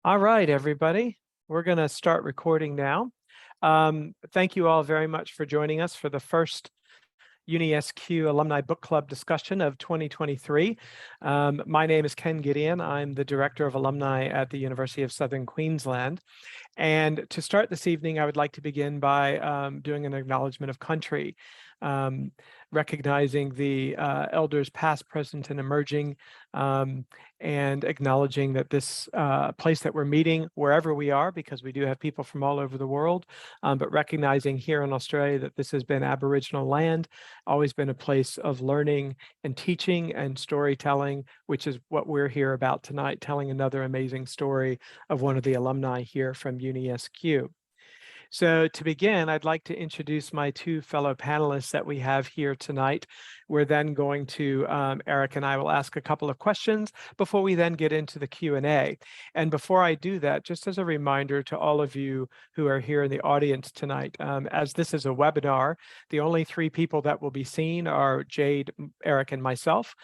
All right, everybody, we're going to start recording now. Thank you all very much for joining us for the first UniSQ Alumni Book Club discussion of 2023. My name is Ken Gideon. I'm the Director of Alumni at the University of Southern Queensland. And to start this evening, I would like to begin by doing an acknowledgement of country, recognizing the elders past, present, and emerging, and acknowledging that this place that we're meeting, wherever we are, because we do have people from all over the world, but recognizing here in Australia that this has been Aboriginal land, always been a place of learning and teaching and storytelling, which is what we're here about tonight, telling another amazing story of one of the alumni here from UniSQ. So to begin, I'd like to introduce my two fellow panelists that we have here tonight. We're then going to, Eric and I will ask a couple of questions before we then get into the Q&A. And before I do that, just as a reminder to all of you who are here in the audience tonight, as this is a webinar, the only three people that will be seen are Jade, Eric, and myself.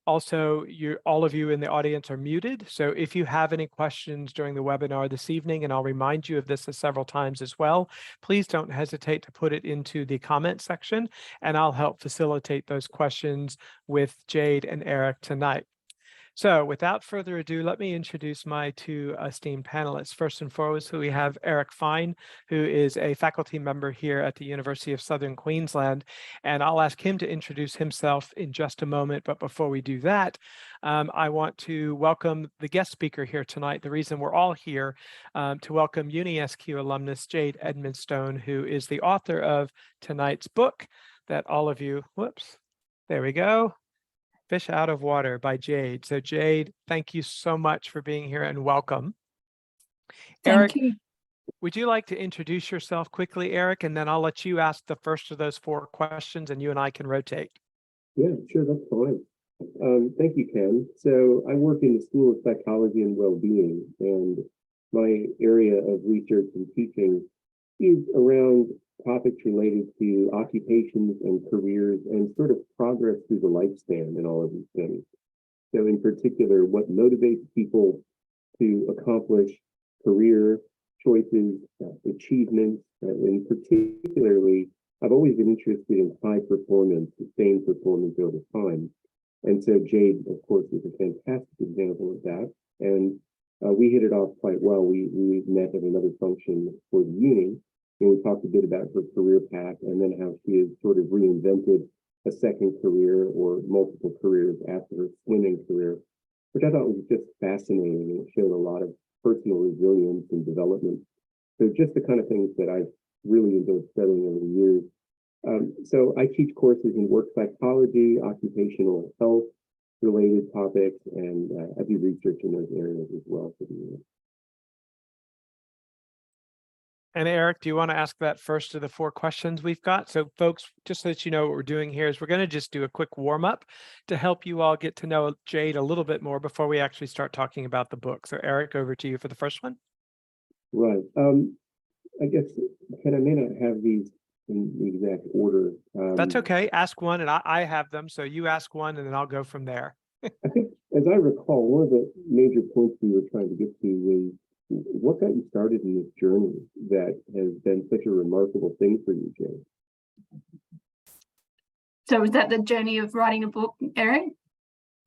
Also, all of you in the audience are muted. So if you have any questions during the webinar this evening, and I'll remind you of this several times as well, please don't hesitate to put it into the comment section, and I'll help facilitate those questions with Jade and Eric tonight. So without further ado, let me introduce my two esteemed panelists. First and foremost, we have Eric Fine, who is a faculty member here at the University of Southern Queensland, and I'll ask him to introduce himself in just a moment. But before we do that, I want to welcome the guest speaker here tonight. The reason we're all here to welcome UniSQ alumnus Jade Edmistone, who is the author of tonight's book that all of you, there we go. Fish Out of Water by Jade. So Jade, thank you so much for being here and welcome. Thank you. Would you like to introduce yourself quickly, Eric, and then I'll let you ask the first of those four questions and you and I can rotate. Yeah, sure, that's fine. Thank you, Ken. So I work in the School of Psychology and Wellbeing, and my area of research and teaching is around topics related to occupations and careers and sort of progress through the lifespan and all of these things. So in particular, what motivates people to accomplish career choices, achievements, and particularly, I've always been interested in high performance, sustained performance over time. And so Jade, of course, is a fantastic example of that. And we hit it off quite well. We met at another function for the uni, and we talked a bit about her career path and then how she has sort of reinvented a second career or multiple careers after her swimming career, which I thought was just fascinating, and it showed a lot of personal resilience and development. So just the kind of things that I've really enjoyed studying over the years. So I teach courses in work psychology, occupational health related topics, and I do research in those areas as well for the year. And Eric, do you want to ask that first of the four questions we've got? So folks, just so that you know what we're doing here is we're going to just do a quick warm up to help you all get to know Jade a little bit more before we actually start talking about the book. So Eric, over to you for the first one. Right. I guess, Ken, I may not have these in the exact order. That's okay. Ask one and I have them. So you ask one and then I'll go from there. I think, as I recall, one of the major points we were trying to get to was what got you started in this journey that has been such a remarkable thing for you, Jane? So was that the journey of writing a book, Eric?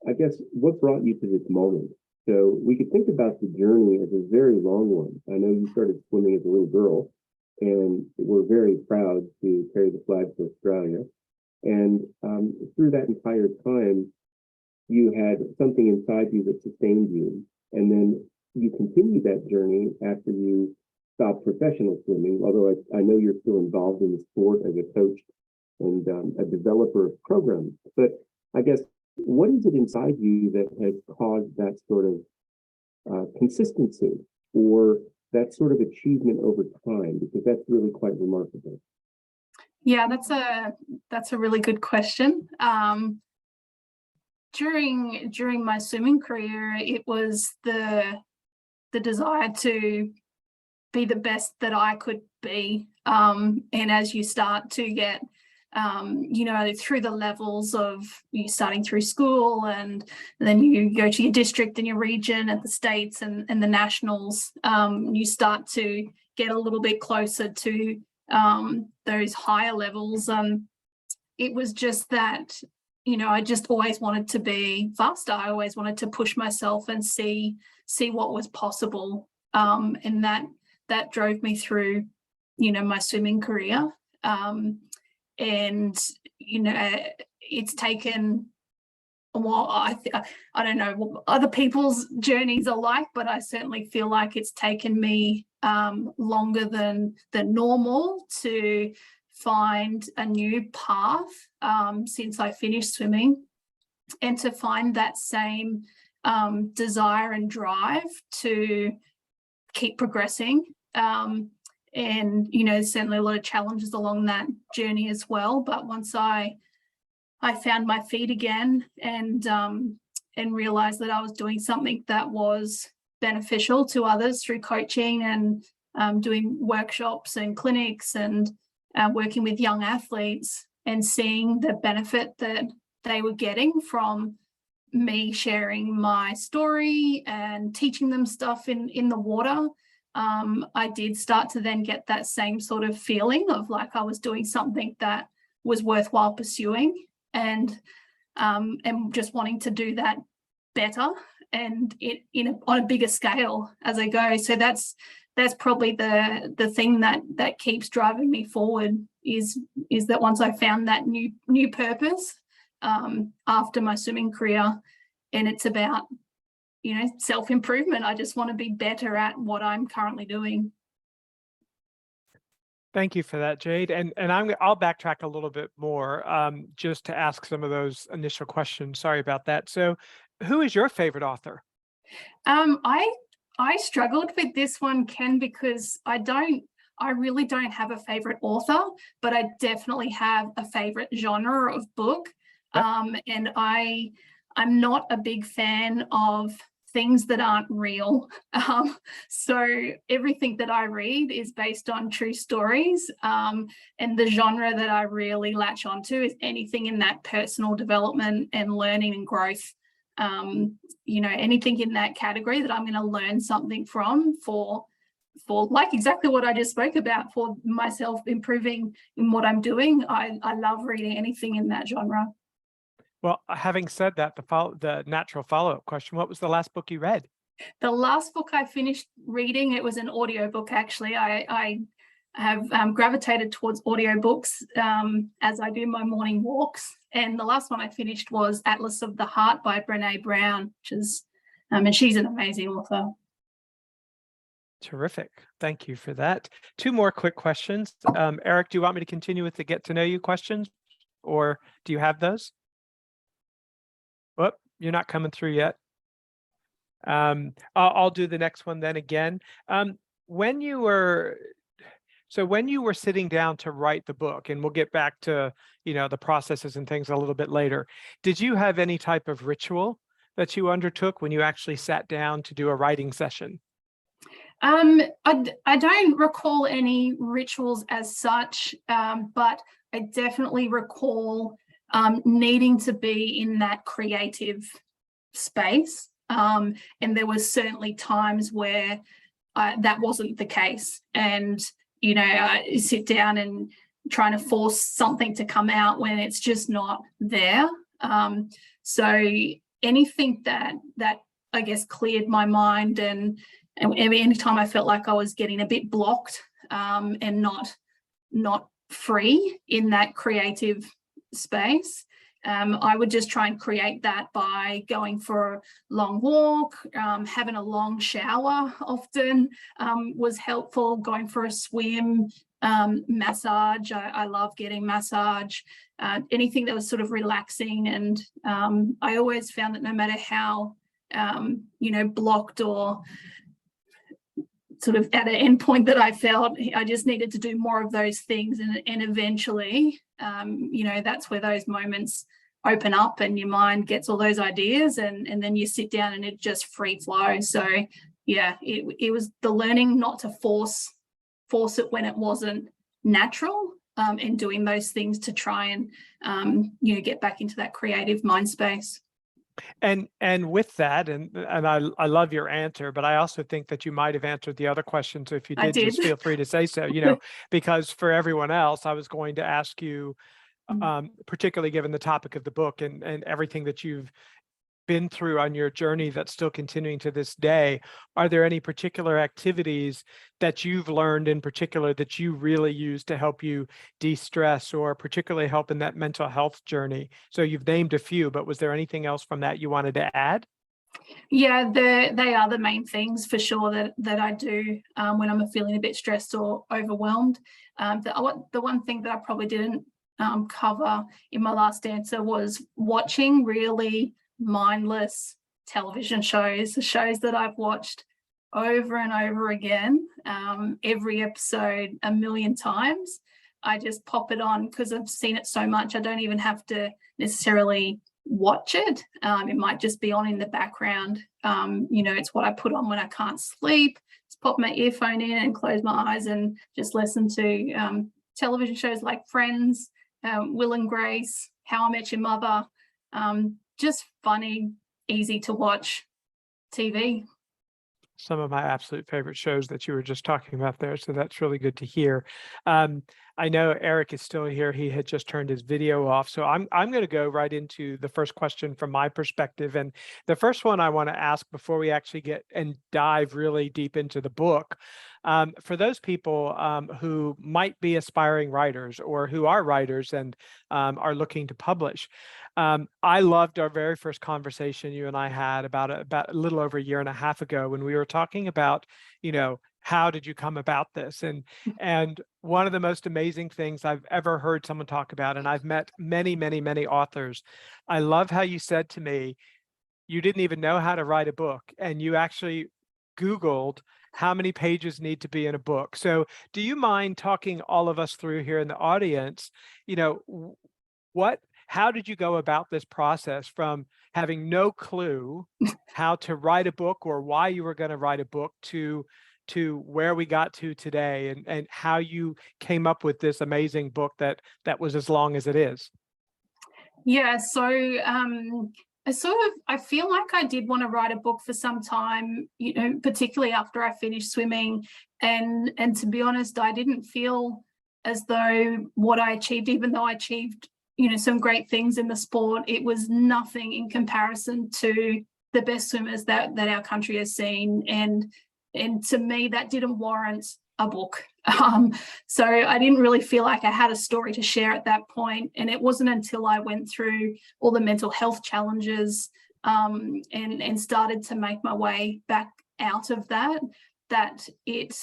I guess what brought you to this moment? So we could think about the journey as a very long one. I know you started swimming as a little girl, and we're very proud to carry the flag for Australia. And through that entire time, you had something inside you that sustained you. And then you continued that journey after you stopped professional swimming, although I know you're still involved in the sport as a coach and a developer of programs. But I guess, what is it inside you that has caused that sort of consistency or that sort of achievement over time? Because that's really quite remarkable. Yeah, that's a really good question. During my swimming career, it was the desire to be the best that I could be. And as you start to get you know, through the levels of you starting through school, and then you go to your district and your region at the states and the nationals. You start to get a little bit closer to those higher levels. It was just that, you know, I just always wanted to be faster. I always wanted to push myself and see what was possible. And that drove me through, you know, my swimming career. And, you know, it's taken, well, I don't know what other people's journeys are like, but I certainly feel like it's taken me longer than normal to find a new path since I finished swimming, and to find that same desire and drive to keep progressing. And, you know, certainly a lot of challenges along that journey as well. But once I found my feet again and realized that I was doing something that was beneficial to others through coaching and doing workshops and clinics and working with young athletes, and seeing the benefit that they were getting from me sharing my story and teaching them stuff in the water, I did start to then get that same sort of feeling of like I was doing something that was worthwhile pursuing, and just wanting to do that better and on a bigger scale as I go. So that's probably the thing that keeps driving me forward, is that once I found that new purpose after my swimming career, and it's about, you know, self-improvement. I just want to be better at what I'm currently doing. Thank you for that, Jade. And I'll backtrack a little bit more just to ask some of those initial questions. Sorry about that. So who is your favorite author? I struggled with this one, Ken, because I really don't have a favorite author, but I definitely have a favorite genre of book. Yep. And I'm not a big fan of things that aren't real. So everything that I read is based on true stories. And the genre that I really latch onto is anything in that personal development and learning and growth. You know, anything in that category that I'm going to learn something from for like exactly what I just spoke about, for myself improving in what I'm doing. I love reading anything in that genre. Well, having said that, the natural follow-up question, what was the last book you read? The last book I finished reading, it was an audiobook, actually. I have gravitated towards audiobooks as I do my morning walks. And the last one I finished was Atlas of the Heart by Brené Brown, which is, and she's an amazing author. Terrific. Thank you for that. Two more quick questions. Eric, do you want me to continue with the get to know you questions, or do you have those? Whoop, you're not coming through yet. I'll do the next one then again. When you were sitting down to write the book, and we'll get back to, you know, the processes and things a little bit later, did you have any type of ritual that you undertook when you actually sat down to do a writing session? I don't recall any rituals as such, but I definitely recall needing to be in that creative space. And there was certainly times where that wasn't the case. And, you know, I sit down and trying to force something to come out when it's just not there. So anything that I guess cleared my mind, and anytime I felt like I was getting a bit blocked and not free in that creative space, I would just try and create that by going for a long walk, having a long shower often was helpful, going for a swim, massage. I love getting massage, anything that was sort of relaxing. And I always found that no matter how, you know, blocked or sort of at an end point that I felt, I just needed to do more of those things. And eventually, you know, that's where those moments open up and your mind gets all those ideas, and then you sit down and it just free flows. So yeah, it was the learning not to force it when it wasn't natural, and doing those things to try and, get back into that creative mind space. And with that, and I love your answer, but I also think that you might have answered the other question. So if you I did, just did. feel free to say so, because for everyone else, I was going to ask you, particularly given the topic of the book and everything that you've been through on your journey that's still continuing to this day, are there any particular activities that you've learned in particular that you really use to help you de-stress or particularly help in that mental health journey? So you've named a few, but was there anything else from that you wanted to add? Yeah, they are the main things for sure that I do when I'm feeling a bit stressed or overwhelmed. The one thing that I probably didn't cover in my last answer was watching really mindless television shows, the shows that I've watched over and over again, every episode a million times. I just pop it on because I've seen it so much. I don't even have to necessarily watch it. It might just be on in the background. It's what I put on when I can't sleep. Just pop my earphone in and close my eyes and just listen to television shows like Friends, Will and Grace, How I Met Your Mother, just funny, easy to watch TV. Some of my absolute favorite shows that you were just talking about there. So that's really good to hear. I know Eric is still here. He had just turned his video off. So I'm going to go right into the first question from my perspective. And the first one I want to ask before we actually get and dive really deep into the book, for those people who might be aspiring writers or who are writers and are looking to publish. I loved our very first conversation you and I had about a little over a year and a half ago when we were talking about, how did you come about this? And one of the most amazing things I've ever heard someone talk about, and I've met many, many, many authors. I love how you said to me, you didn't even know how to write a book, and you actually Googled how many pages need to be in a book. So do you mind talking all of us through here in the audience, how did you go about this process from having no clue how to write a book or why you were going to write a book to where we got to today and how you came up with this amazing book that was as long as it is? Yeah, so I feel like I did want to write a book for some time, particularly after I finished swimming. And to be honest, I didn't feel as though what I achieved, even though I achieved, some great things in the sport, it was nothing in comparison to the best swimmers that our country has seen. And to me, that didn't warrant a book. So I didn't really feel like I had a story to share at that point. And it wasn't until I went through all the mental health challenges and started to make my way back out of that it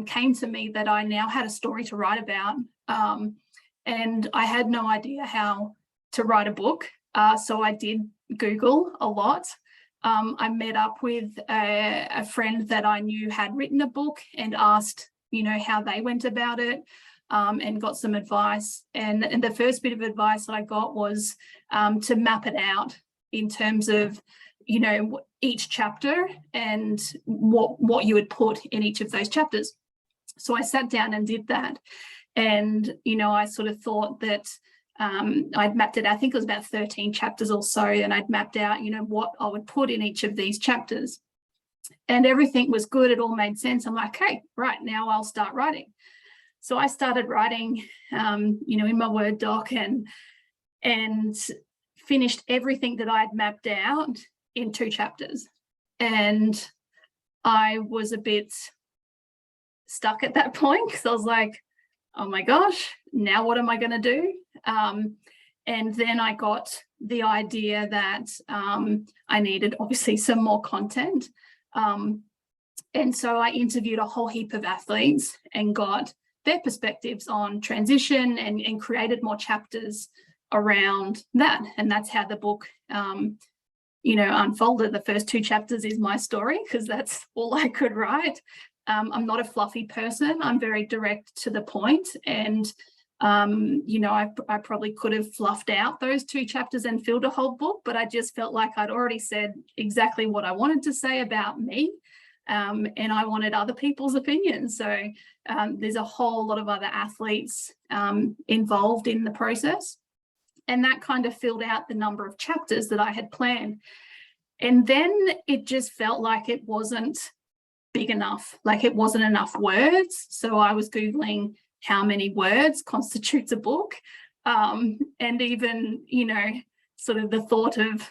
came to me that I now had a story to write about. And I had no idea how to write a book. So I did Google a lot. I met up with a friend that I knew had written a book and asked, how they went about it, and got some advice. And the first bit of advice that I got was to map it out in terms of, each chapter and what you would put in each of those chapters. So I sat down and did that. And, I sort of thought that I'd mapped it, I think it was about 13 chapters or so, and I'd mapped out, what I would put in each of these chapters. And everything was good. It all made sense. I'm like, okay, right, now I'll start writing. So I started writing, in my Word doc and finished everything that I'd mapped out in 2 chapters. And I was a bit stuck at that point because I was like, oh my gosh, now what am I going to do? And then I got the idea that I needed obviously some more content. And so I interviewed a whole heap of athletes and got their perspectives on transition and created more chapters around that. And that's how the book, unfolded. The first 2 chapters is my story because that's all I could write. I'm not a fluffy person. I'm very direct to the point. And, I probably could have fluffed out those 2 chapters and filled a whole book, but I just felt like I'd already said exactly what I wanted to say about me. and I wanted other people's opinions. So there's a whole lot of other athletes involved in the process. And that kind of filled out the number of chapters that I had planned. And then it just felt like it wasn't big enough, like it wasn't enough words. So I was Googling how many words constitutes a book. And even, you know, sort of the thought of,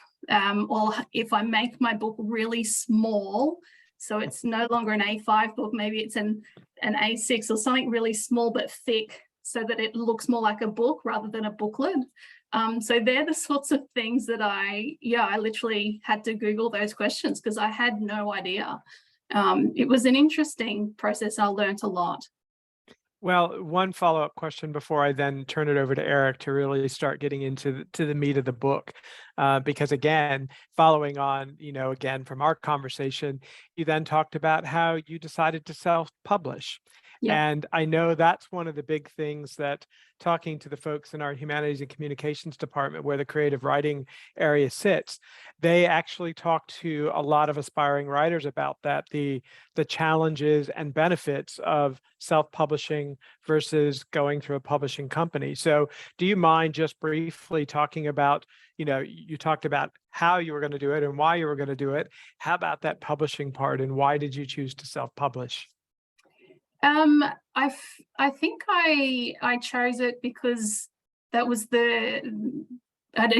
or if I make my book really small, so it's no longer an A5 book, maybe it's an A6 or something really small but thick, so that it looks more like a book rather than a booklet. So they're the sorts of things that I literally had to Google those questions because I had no idea. It was an interesting process. I learned a lot. Well, one follow-up question before I then turn it over to Eric to really start getting into the meat of the book, because again, following on, you know, again from our conversation, you then talked about how you decided to self-publish. Yeah. And I know that's one of the big things that talking to the folks in our humanities and communications department, where the creative writing area sits, they actually talk to a lot of aspiring writers about that, the challenges and benefits of self-publishing versus going through a publishing company. So do you mind just briefly talking about, you know, you talked about how you were going to do it and why you were going to do it. How about that publishing part, and why did you choose to self-publish? I think I chose it because that was it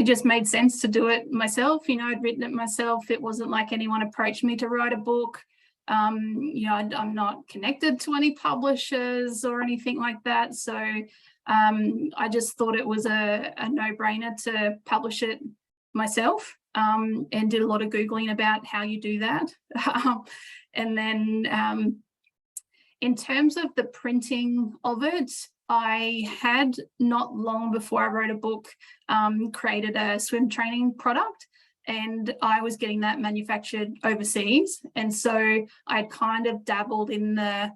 just made sense to do it myself. You know, I'd written it myself. It wasn't like anyone approached me to write a book. You know, I'm not connected to any publishers or anything like that. So I just thought it was a no-brainer to publish it myself, and did a lot of Googling about how you do that. And then in terms of the printing of it, I had not long before I wrote a book created a swim training product, and I was getting that manufactured overseas. And so I kind of dabbled in the,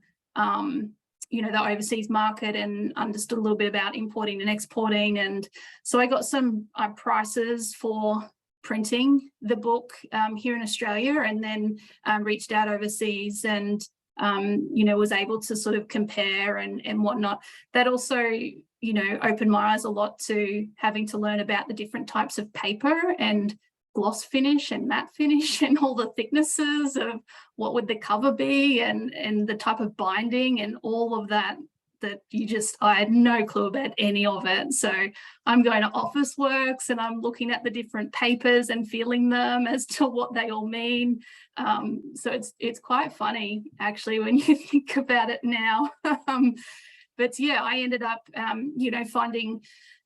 you know, the overseas market and understood a little bit about importing and exporting. And so I got some prices for printing the book here in Australia, and then reached out overseas and you know, was able to sort of compare and whatnot. That also, you know, opened my eyes a lot to having to learn about the different types of paper and gloss finish and matte finish and all the thicknesses of what would the cover be and the type of binding and all of that I had no clue about any of it. So I'm going to Officeworks and I'm looking at the different papers and feeling them as to what they all mean. So it's quite funny actually when you think about it now. But yeah, I ended up you know, finding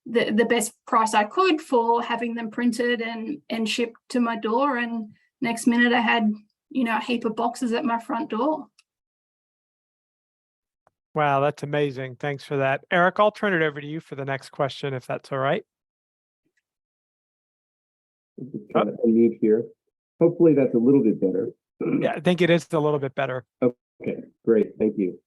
the best price I could for having them printed and shipped to my door, and next minute I had, you know, a heap of boxes at my front door. Wow, that's amazing. Thanks for that. Eric, I'll turn it over to you for the next question, if that's all right. Just trying to unmute here. Hopefully that's a little bit better. Yeah, I think it is a little bit better. Okay, great. Thank you.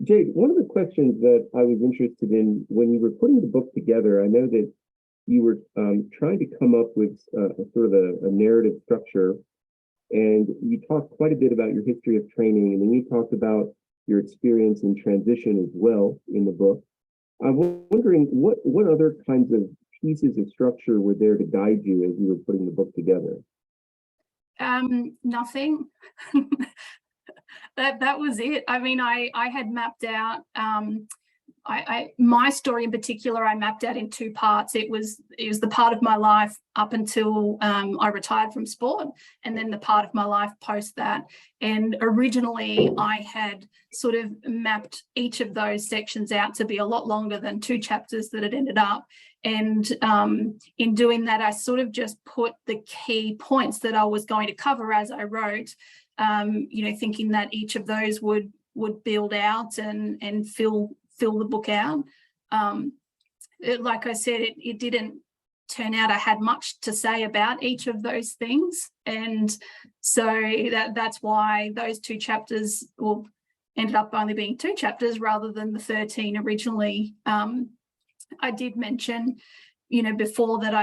Jade, one of the questions that I was interested in when you were putting the book together, I know that you were trying to come up with sort of a narrative structure, and you talked quite a bit about your history of training, and then you talked about your experience in transition as well in the book. I'm wondering what other kinds of pieces of structure were there to guide you as you were putting the book together? Nothing. That was it. I mean, I had mapped out my story in particular, I mapped out in two parts. It was the part of my life up until I retired from sport, and then the part of my life post that. And originally I had sort of mapped each of those sections out to be a lot longer than 2 chapters that it ended up. And in doing that, I sort of just put the key points that I was going to cover as I wrote, you know, thinking that each of those would build out and fill the book out. Like I said, it didn't turn out I had much to say about each of those things, and so that's why those 2 chapters ended up only being 2 chapters rather than the 13 originally. I did mention, you know, before that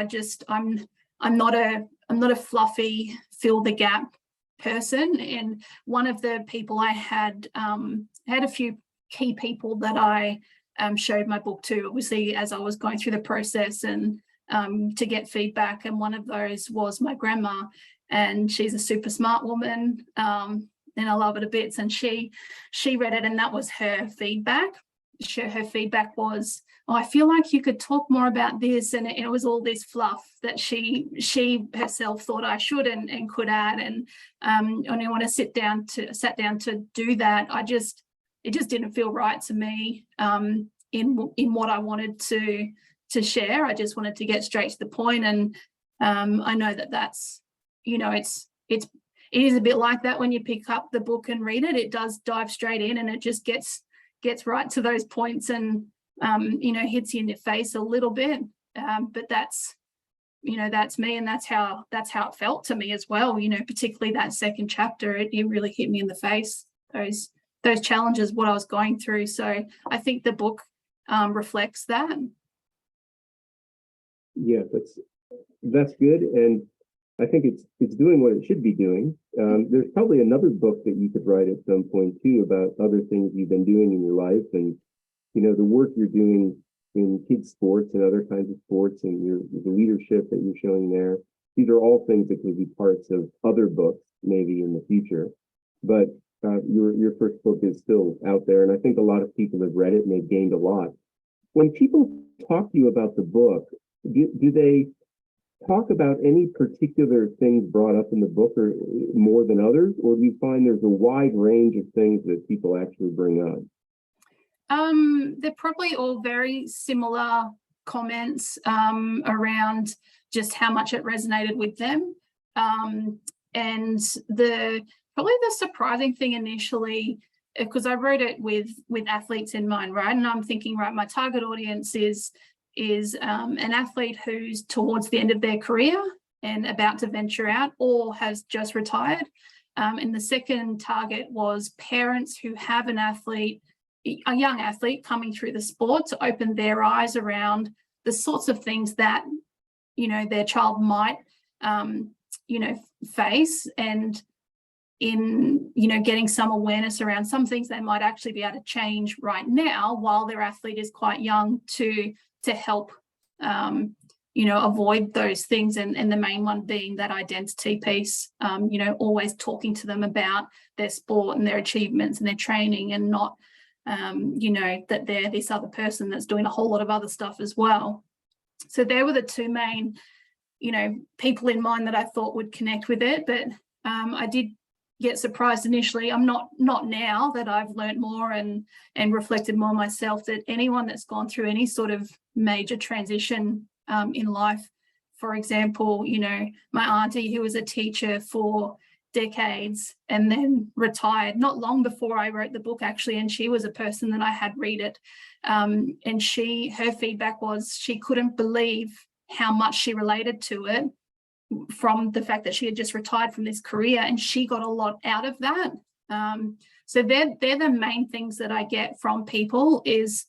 I'm not a fluffy fill the gap person. And one of the people I had a few key people that I showed my book to, obviously, as I was going through the process and to get feedback. And one of those was my grandma, and she's a super smart woman, and I love it a bit. And she read it, and that was her feedback. Her feedback was, oh, I feel like you could talk more about this, and it was all this fluff that she herself thought I should and could add. And when I sat down to do that, it just didn't feel right to me in what I wanted to share. I just wanted to get straight to the point. And I know that's, it is a bit like that when you pick up the book and read it. It does dive straight in, and it just gets right to those points and hits you in the face a little bit. But that's me, and that's how it felt to me as well. Particularly that second chapter, it really hit me in the face, those challenges, what I was going through. So I think the book reflects that. Yeah, that's good, and I think it's doing what it should be doing. There's probably another book that you could write at some point too about other things you've been doing in your life, and the work you're doing in kids sports and other kinds of sports, and the leadership that you're showing there. These are all things that could be parts of other books maybe in the future. But your first book is still out there, and I think a lot of people have read it and they've gained a lot. When people talk to you about the book, do they talk about any particular things brought up in the book or more than others, or do you find there's a wide range of things that people actually bring up? They're probably all very similar comments around just how much it resonated with them. And probably the surprising thing initially, because I wrote it with athletes in mind, right? And I'm thinking, right, my target audience is an athlete who's towards the end of their career and about to venture out, or has just retired. And the second target was parents who have a young athlete coming through the sport, to open their eyes around the sorts of things that their child might face, and in getting some awareness around some things they might actually be able to change right now while their athlete is quite young, to help avoid those things, and the main one being that identity piece. Always talking to them about their sport and their achievements and their training, and not that they're this other person that's doing a whole lot of other stuff as well. So there were the two main people in mind that I thought would connect with it. But I did get surprised initially. I'm not now that I've learned more and reflected more myself, that anyone that's gone through any sort of major transition in life, for example, my auntie, who was a teacher for decades and then retired not long before I wrote the book, actually, and she was a person that I had read it, and her feedback was she couldn't believe how much she related to it, from the fact that she had just retired from this career, and she got a lot out of that. So they're the main things that I get from people. Is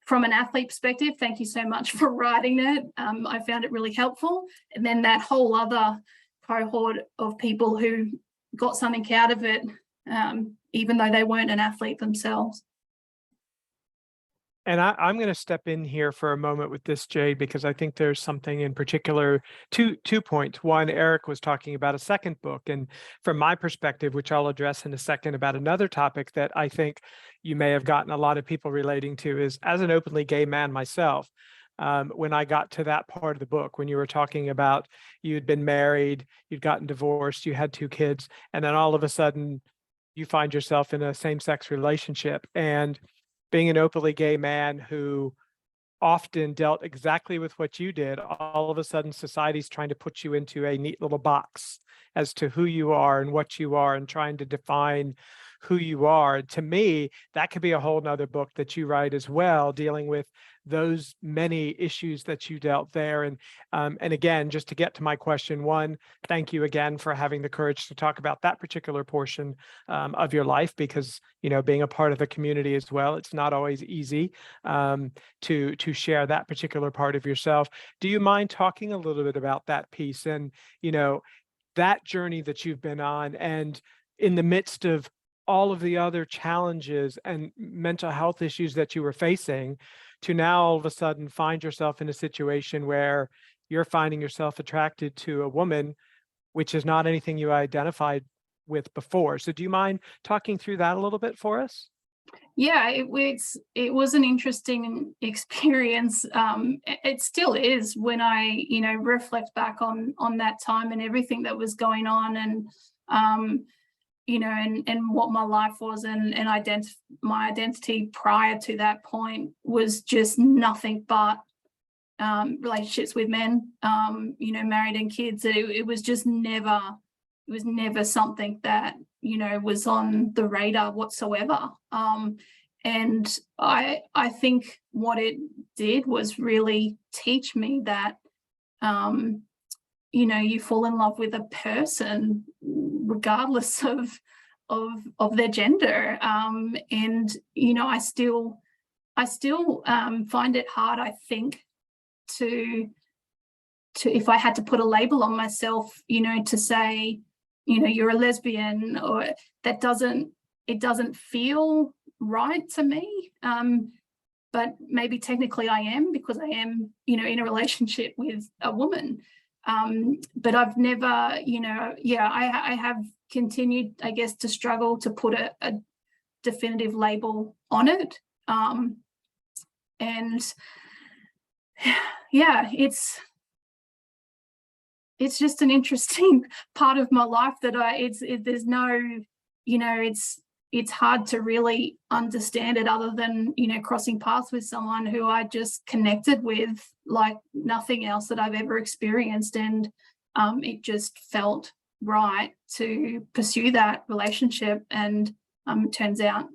from an athlete perspective, thank you so much for writing it. I found it really helpful. And then that whole other cohort of people who got something out of it, even though they weren't an athlete themselves. And I'm going to step in here for a moment with this, Jade, because I think there's something in particular, two points. One, Eric was talking about a second book, and from my perspective, which I'll address in a second, about another topic that I think you may have gotten a lot of people relating to, is as an openly gay man myself, when I got to that part of the book, when you were talking about you'd been married, you'd gotten divorced, you had 2 kids, and then all of a sudden you find yourself in a same-sex relationship. And being an openly gay man who often dealt exactly with what you did, all of a sudden society's trying to put you into a neat little box as to who you are and what you are, and trying to define who you are. To me, that could be a whole nother book that you write as well, dealing with those many issues that you dealt there. And again, just to get to my question, one, thank you again for having the courage to talk about that particular portion of your life, because being a part of the community as well, it's not always easy to share that particular part of yourself. Do you mind talking a little bit about that piece? And that journey that you've been on, and in the midst of all of the other challenges and mental health issues that you were facing, to now all of a sudden find yourself in a situation where you're finding yourself attracted to a woman, which is not anything you identified with before. So do you mind talking through that a little bit for us? Yeah, it was an interesting experience. It still is when I, reflect back on that time and everything that was going on, and and what my life was, and my identity prior to that point was just nothing but relationships with men, married and kids. It was just never, it was never something that was on the radar whatsoever. And I think what it did was really teach me that you fall in love with a person regardless of their gender. And I still find it hard, I think, to if I had to put a label on myself, to say, you're a lesbian, or it doesn't feel right to me. But maybe technically I am, because I am, in a relationship with a woman. But I've never, I have continued, I guess, to struggle to put a definitive label on it. And yeah, it's just an interesting part of my life that there's no, it's hard to really understand it, other than, crossing paths with someone who I just connected with like nothing else that I've ever experienced. And it just felt right to pursue that relationship. And it turns out,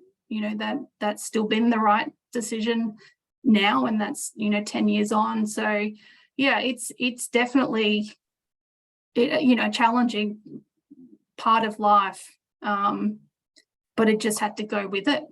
that's still been the right decision now. And that's, 10 years on. So yeah, it's definitely, challenging part of life. But it just had to go with it.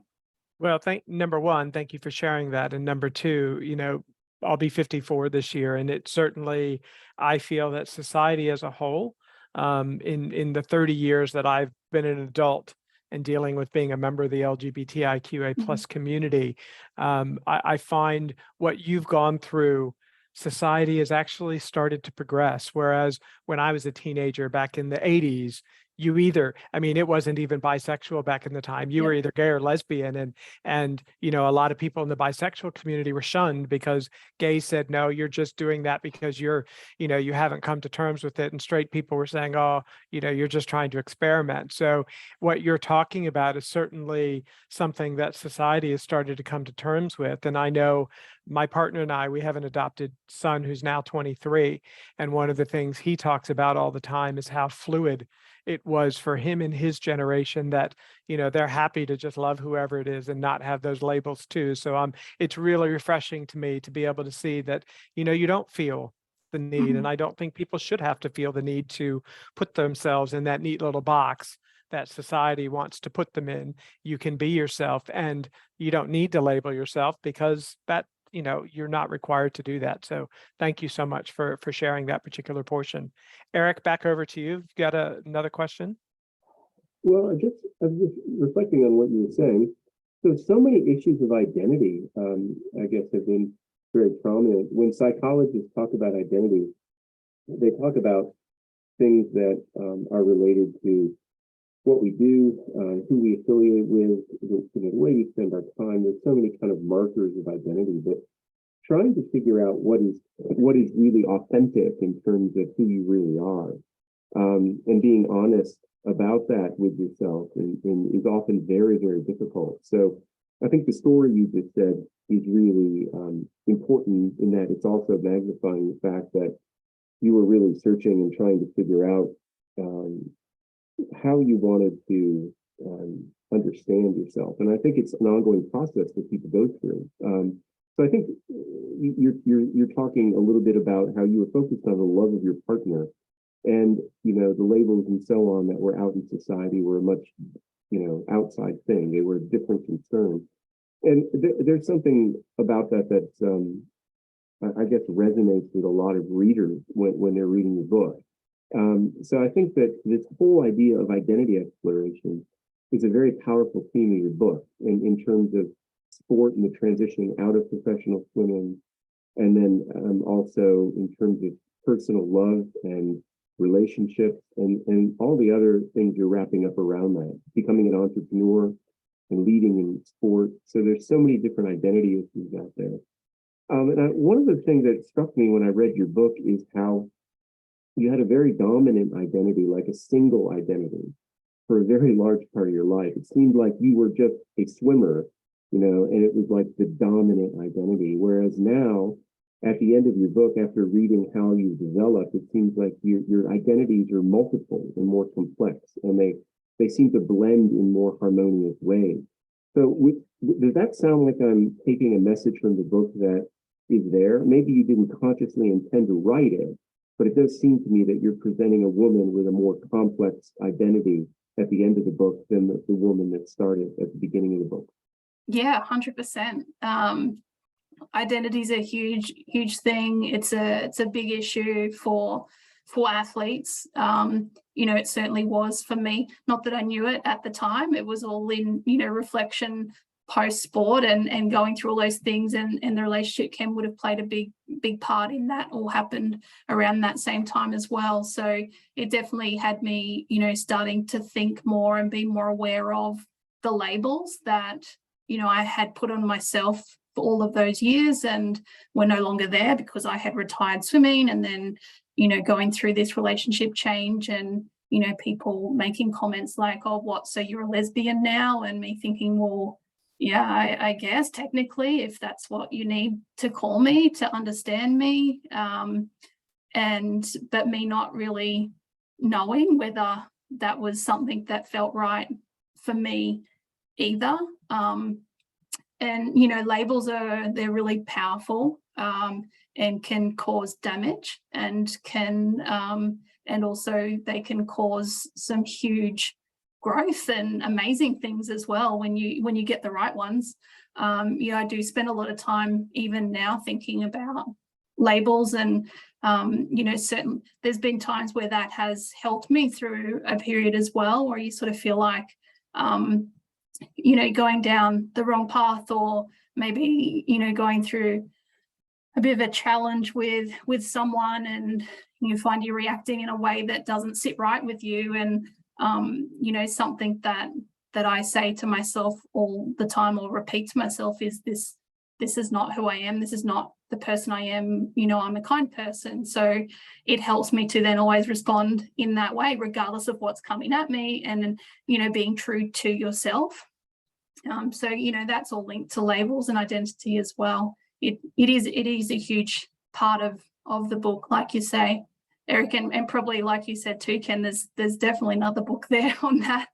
Well, number one, thank you for sharing that. And number two, I'll be 54 this year, and it certainly, I feel that society as a whole, in the 30 years that I've been an adult and dealing with being a member of the LGBTIQA plus community, I find what you've gone through, society has actually started to progress. Whereas when I was a teenager back in the 80s, it wasn't even bisexual back in the time. You were either gay or lesbian, and a lot of people in the bisexual community were shunned because gays said, no, you're just doing that because you haven't come to terms with it. And straight people were saying, oh, you're just trying to experiment. So what you're talking about is certainly something that society has started to come to terms with. And I know my partner and I, we have an adopted son who's now 23. And one of the things he talks about all the time is how fluid it was for him in his generation, that, they're happy to just love whoever it is and not have those labels too. So it's really refreshing to me to be able to see that, you don't feel the need. And I don't think people should have to feel the need to put themselves in that neat little box that society wants to put them in. You can be yourself, and you don't need to label yourself, because that, you're not required to do that. So thank you so much for sharing that particular portion. Eric, back over to you. You've got another question? Well, I was just reflecting on what you were saying. So many issues of identity, I guess, have been very prominent. When psychologists talk about identity, they talk about things that are related to what we do, who we affiliate with, the way we spend our time. There's so many kind of markers of identity, but trying to figure out what is really authentic in terms of who you really are, and being honest about that with yourself and is often very, very difficult. So I think the story you just said is really important, in that it's also magnifying the fact that you were really searching and trying to figure out how you wanted to understand yourself. And I think it's an ongoing process that people go through. So I think you're talking a little bit about how you were focused on the love of your partner, and the labels and so on that were out in society were a much outside thing. They were a different concern. And there's something about that that's I guess resonates with a lot of readers when they're reading the book. So I think that this whole idea of identity exploration is a very powerful theme of your book in terms of sport and the transitioning out of professional swimming, and then also in terms of personal love and relationships and all the other things you're wrapping up around that, becoming an entrepreneur and leading in sport. So there's so many different identity issues out there. One of the things that struck me when I read your book is how you had a very dominant identity, like a single identity, for a very large part of your life. It seemed like you were just a swimmer, and it was like the dominant identity. Whereas now, at the end of your book, after reading how you developed, it seems like your identities are multiple and more complex, and they seem to blend in more harmonious ways. So does that sound like I'm taking a message from the book that is there? Maybe you didn't consciously intend to write it, but it does seem to me that you're presenting a woman with a more complex identity at the end of the book than the woman that started at the beginning of the book. Yeah, 100%. Identity is a huge thing. It's a big issue for athletes. It certainly was for me. Not that I knew it at the time. It was all in, reflection post sport and going through all those things, and the relationship Ken would have played a big part in that. All happened around that same time as well. So it definitely had me, starting to think more and be more aware of the labels that, I had put on myself for all of those years and were no longer there because I had retired swimming, and then, going through this relationship change and, people making comments like, oh, what, so you're a lesbian now? And me thinking, well, yeah, I guess technically, if that's what you need to call me to understand me, but me not really knowing whether that was something that felt right for me either. Labels they're really powerful, and can cause damage, and also they can cause some huge growth and amazing things as well when you get the right ones. I do spend a lot of time even now thinking about labels, and there's been times where that has helped me through a period as well, where you sort of feel like going down the wrong path, or maybe going through a bit of a challenge with someone, and you find you're reacting in a way that doesn't sit right with you. And something that I say to myself all the time, or repeat to myself, is this is not who I am. This is not the person I am. I'm a kind person. So it helps me to then always respond in that way, regardless of what's coming at me, and being true to yourself. So that's all linked to labels and identity as well. It is a huge part of the book, like you say, Eric, and probably like you said too, Ken, there's definitely another book there on that.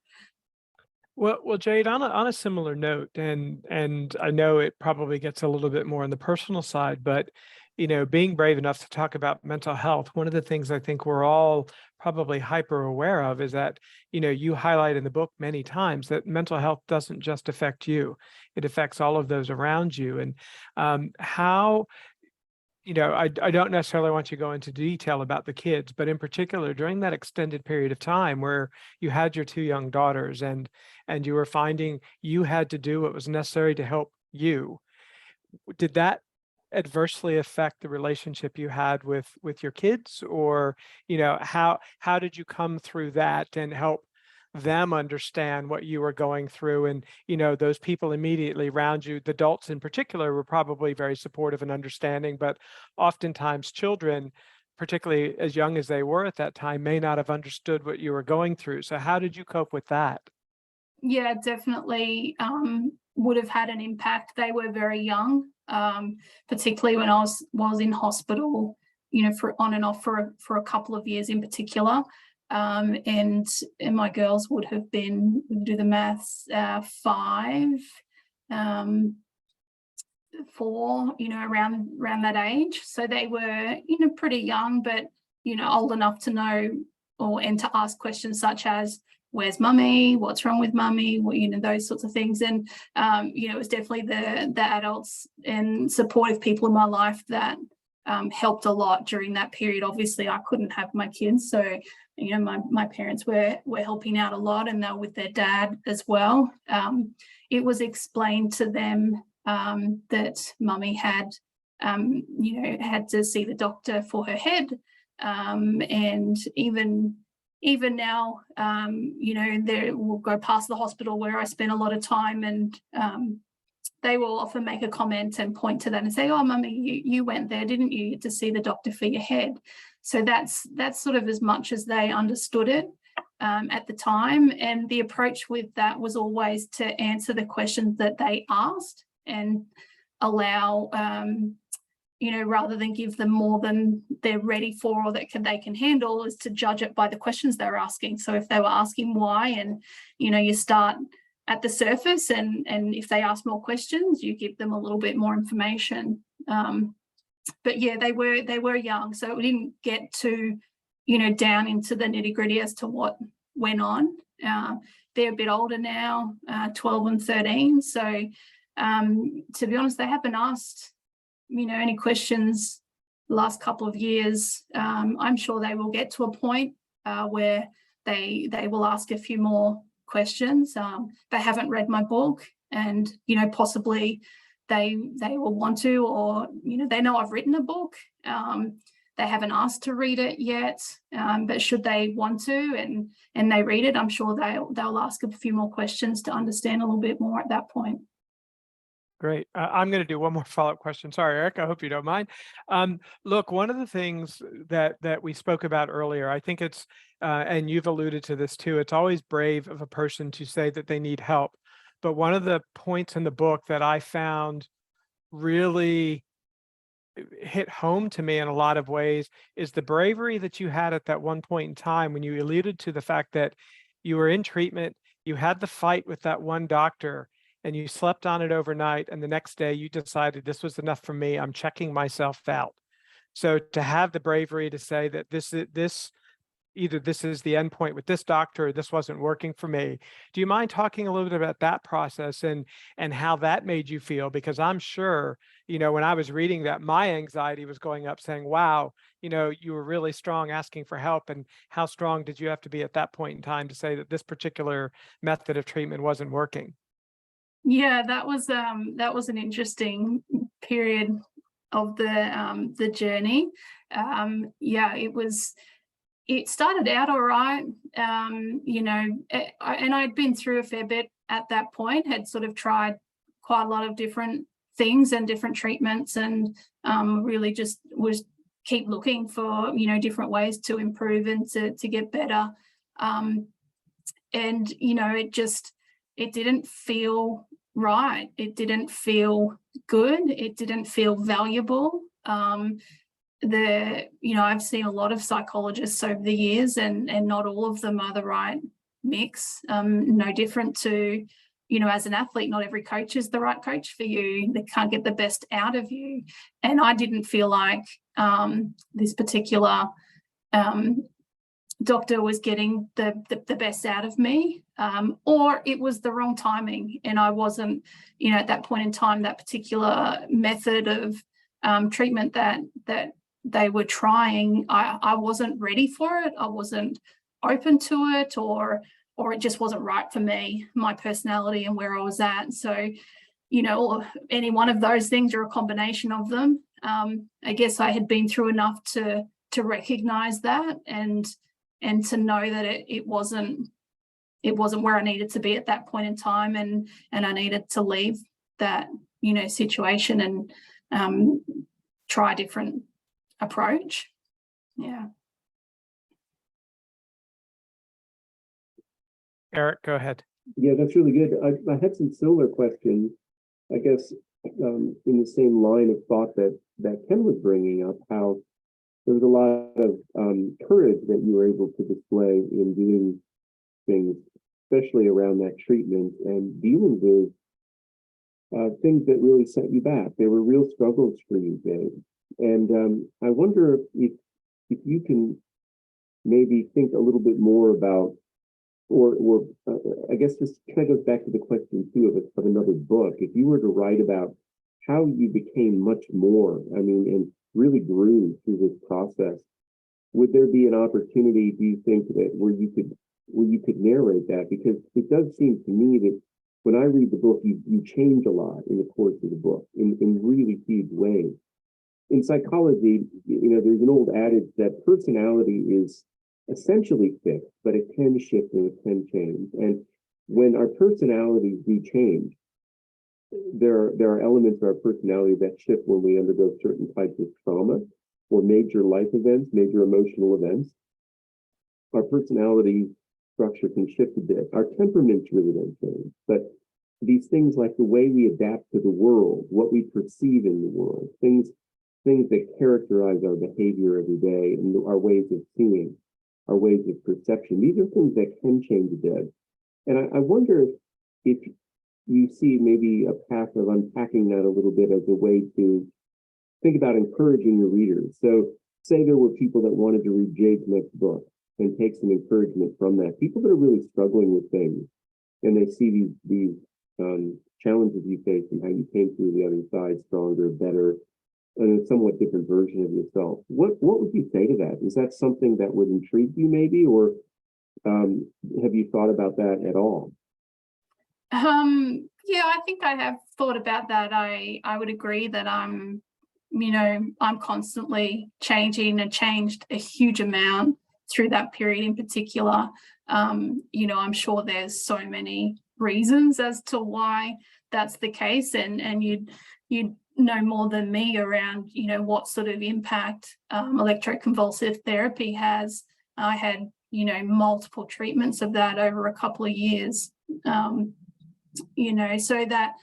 Well, Jade, on a similar note, and I know it probably gets a little bit more on the personal side, but being brave enough to talk about mental health, one of the things I think we're all probably hyper aware of is that you highlight in the book many times that mental health doesn't just affect you; it affects all of those around you. And how I don't necessarily want you to go into detail about the kids, but in particular, during that extended period of time where you had your two young daughters and you were finding you had to do what was necessary to help you, did that adversely affect the relationship you had with your kids? Or, how did you come through that and help them understand what you were going through? And those people immediately around you, the adults in particular, were probably very supportive and understanding, but oftentimes children, particularly as young as they were at that time, may not have understood what you were going through. So how did you cope with that? Yeah, definitely would have had an impact. They were very young, particularly when I was in hospital, for on and off for a couple of years in particular. And my girls would have been, do the maths, 5, 4, around that age. So they were, pretty young, but, old enough to know and to ask questions such as, where's mummy? What's wrong with mummy? Those sorts of things. And, it was definitely the adults and supportive people in my life that helped a lot during that period. Obviously, I couldn't have my kids, so you know, my parents were helping out a lot, and they were with their dad as well. It was explained to them that mummy had, you know, had to see the doctor for her head, and even now, you know, we'll go past the hospital where I spent a lot of time, and they will often make a comment and point to that and say, "Oh, mummy, you went there, didn't you, to see the doctor for your head?" So that's sort of as much as they understood it at the time. And the approach with that was always to answer the questions that they asked and allow, you know, rather than give them more than they're ready for or that they can handle, is to judge it by the questions they're asking. So if they were asking why, and, you know, you start at the surface, and if they ask more questions, you give them a little bit more information. But yeah, they were young, so we didn't get to, you know, down into the nitty-gritty as to what went on. They're a bit older now, 12 and 13. So to be honest, they haven't asked, you know, any questions the last couple of years. I'm sure they will get to a point where they will ask a few more questions. They haven't read my book, and, you know, possibly they will want to, or, you know, they know I've written a book. They haven't asked to read it yet, but should they want to and they read it, I'm sure they'll ask a few more questions to understand a little bit more at that point. Great. I'm going to do one more follow-up question. Sorry, Eric, I hope you don't mind. Look, one of the things that we spoke about earlier, I think it's, and you've alluded to this too, it's always brave of a person to say that they need help. But one of the points in the book that I found really hit home to me in a lot of ways is the bravery that you had at that one point in time when you alluded to the fact that you were in treatment, you had the fight with that one doctor, and you slept on it overnight, and the next day you decided this was enough for me, I'm checking myself out. So to have the bravery to say that either this is the end point with this doctor, or this wasn't working for me. Do you mind talking a little bit about that process and how that made you feel? Because I'm sure, you know, when I was reading that, my anxiety was going up saying, wow, you know, you were really strong asking for help. And how strong did you have to be at that point in time to say that this particular method of treatment wasn't working? Yeah, that was an interesting period of the journey. Yeah, it started out all right, you know, and I'd been through a fair bit at that point, had sort of tried quite a lot of different things and different treatments, and really just was keep looking for, you know, different ways to improve and to get better. And, you know, it didn't feel right. It didn't feel good. It didn't feel valuable. You know, I've seen a lot of psychologists over the years, and not all of them are the right mix. No different to, you know, as an athlete, not every coach is the right coach for you. They can't get the best out of you. And I didn't feel like this particular doctor was getting the best out of me, or it was the wrong timing, and I wasn't, you know, at that point in time, that particular method of treatment that they were trying, I wasn't ready for it. I wasn't open to it, or it just wasn't right for me, my personality and where I was at. So, you know, any one of those things or a combination of them. I guess I had been through enough to recognize that and to know that it wasn't where I needed to be at that point in time, and I needed to leave that, you know, situation and try a different approach. Yeah. Eric, go ahead. Yeah, that's really good. I had some similar questions, I guess, in the same line of thought that Ken was bringing up, how there was a lot of courage that you were able to display in doing things, especially around that treatment and dealing with things that really set you back. They were real struggles for you, Jade. And I wonder if you can maybe think a little bit more about, or I guess this kind of goes back to the question too of another book. If you were to write about how you became much more, I mean, and really grew through this process. Would there be an opportunity, do you think, that where you could narrate that? Because it does seem to me that when I read the book, you change a lot in the course of the book in really huge ways. In psychology, there's an old adage that personality is essentially fixed, but it can shift and it can change. And when our personalities do change, there are elements of our personality that shift when we undergo certain types of trauma or major life events, major emotional events. Our personality structure can shift a bit. Our temperaments really don't change, but these things like the way we adapt to the world, what we perceive in the world, things that characterize our behavior every day and our ways of seeing, our ways of perception, these are things that can change a bit. And I wonder if you see maybe a path of unpacking that a little bit as a way to think about encouraging your readers. So say there were people that wanted to read Jade's next book and take some encouragement from that, people that are really struggling with things, and they see these challenges you face and how you came through the other side stronger, better, and a somewhat different version of yourself. What would you say to that? Is that something that would intrigue you maybe, or have you thought about that at all? Yeah, I think I have thought about that. I would agree that I'm constantly changing and changed a huge amount through that period in particular. I'm sure there's so many reasons as to why that's the case, and you'd know more than me around what sort of impact electroconvulsive therapy has. I had multiple treatments of that over a couple of years, so that